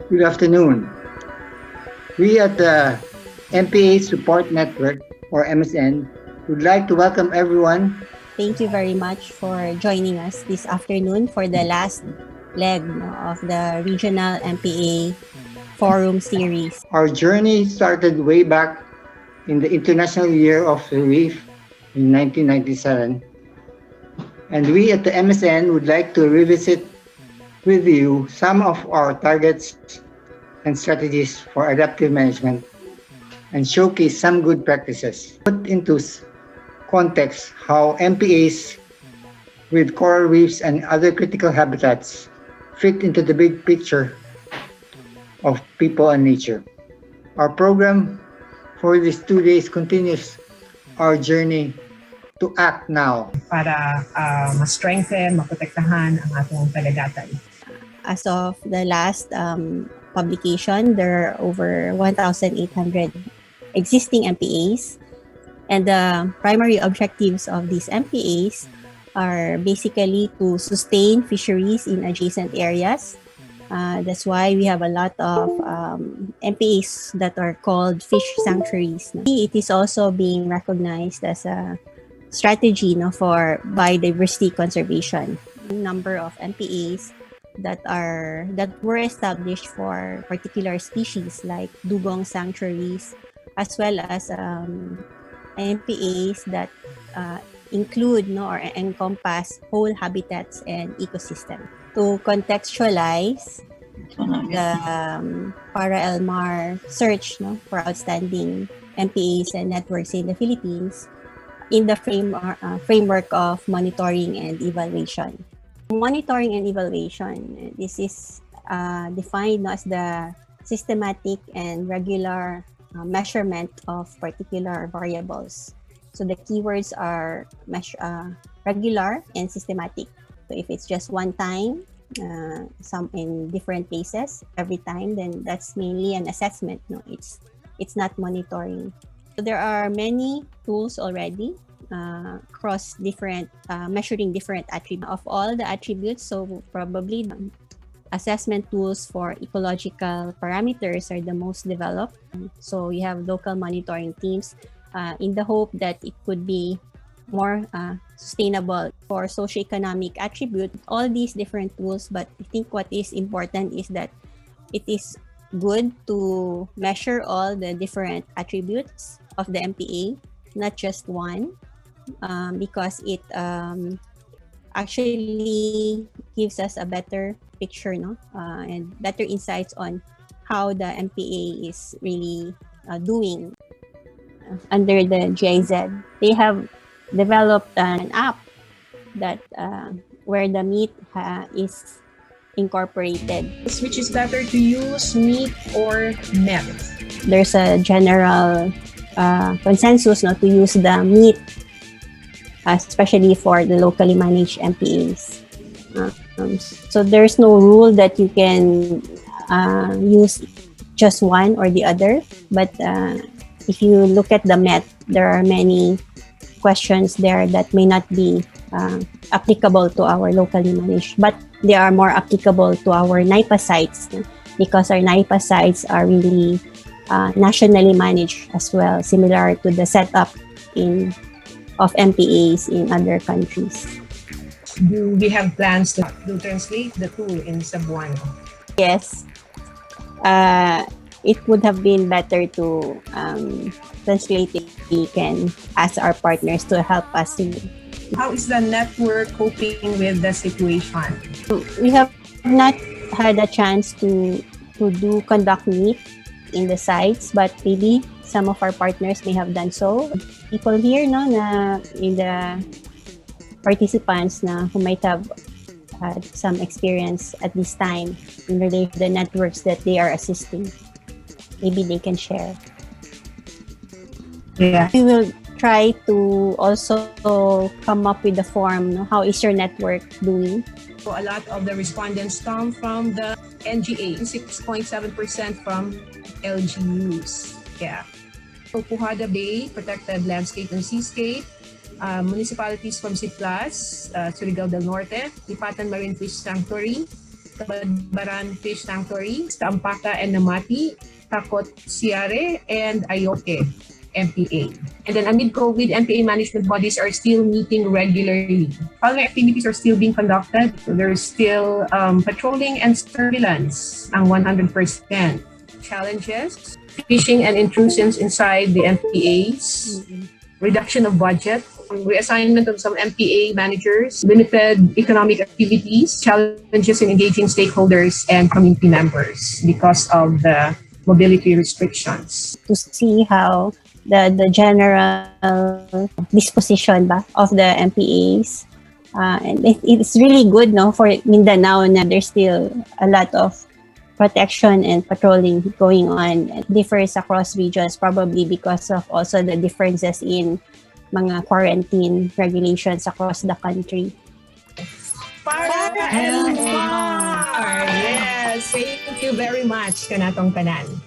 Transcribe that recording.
Good afternoon. We at the MPA Support Network, or MSN, would like to welcome everyone. Thank you very much for joining us this afternoon for the last leg of the Regional MPA Forum Series. Our journey started way back in the International Year of the Reef in 1997, and we at the MSN would like to revisit with you some of our targets and strategies for adaptive management and showcase some good practices. Put into context how MPAs with coral reefs and other critical habitats fit into the big picture of people and nature. Our program for these 2 days continues our journey to act now. Para ma-strengthen, maprotektahan ang ating kalagatan. As of the last publication, there are over 1,800 existing MPAs, and the primary objectives of these MPAs are basically to sustain fisheries in adjacent areas. That's why we have a lot of MPAs that are called fish sanctuaries. It is also being recognized as a strategy for biodiversity conservation. Number of MPAs that were established for particular species like dugong sanctuaries, as well as MPAs that include or encompass whole habitats and ecosystem. To contextualize the para-Elmar search for outstanding MPAs and networks in the Philippines in the framework of monitoring and evaluation. Monitoring and evaluation, this is defined as the systematic and regular measurement of particular variables. So the keywords are regular and systematic. So if it's just one time, some in different places every time, then that's mainly an assessment. No, it's not monitoring. So there are many tools already across different measuring different attributes of all the attributes. So probably assessment tools for ecological parameters are the most developed. So you have local monitoring teams in the hope that it could be more sustainable. For socioeconomic attribute, all these different tools, but I think what is important is that it is good to measure all the different attributes of the MPA, not just one, because it actually gives us a better picture, and better insights on how the MPA is really doing. Under the GIZ, they have developed an app that where the meat is incorporated. Which is better to use, meat or net? There's a general consensus to use the meat, especially for the locally managed MPAs. So there's no rule that you can use just one or the other, but if you look at the MET, there are many questions there that may not be applicable to our locally managed, but they are more applicable to our NIPA sites because our NIPA sites are really nationally managed as well, similar to the setup of MPAs in other countries. Do we have plans to translate the tool in Cebuano? Yes. It would have been better to translate it. We can ask our partners to help us. How is the network coping with the situation? We have not had a chance to conduct meet in the sites, but maybe some of our partners may have done so. People here, na in the participants who might have had some experience at this time in relation to the networks that they are assisting. Maybe they can share. Yeah. We will try to also come up with a form. How is your network doing? So a lot of the respondents come from the NGA, 6.7% from LGUs. Yeah. So Puhada Bay, Protected Landscape and Seascape, municipalities from Citlas, Surigao del Norte, Lipatan Marine Fish Sanctuary, Badbaran Fish Sanctuary, sa Ampata and Namati, Takot Siare, and Ayoke, MPA. And then amid COVID, MPA management bodies are still meeting regularly. Following activities are still being conducted. There's still patrolling and surveillance ang 100%. Challenges, fishing and intrusions inside the MPAs, reduction of budget, reassignment of some MPA managers, limited economic activities, challenges in engaging stakeholders and community members because of the mobility restrictions. To see how the general disposition of the MPAs. And it's really good, no, for Mindanao na there's still a lot of protection and patrolling going on. It differs across regions probably because of also the differences in mga quarantine regulations across the country. Para Elmar! Yes, thank you very much kanatong tanan.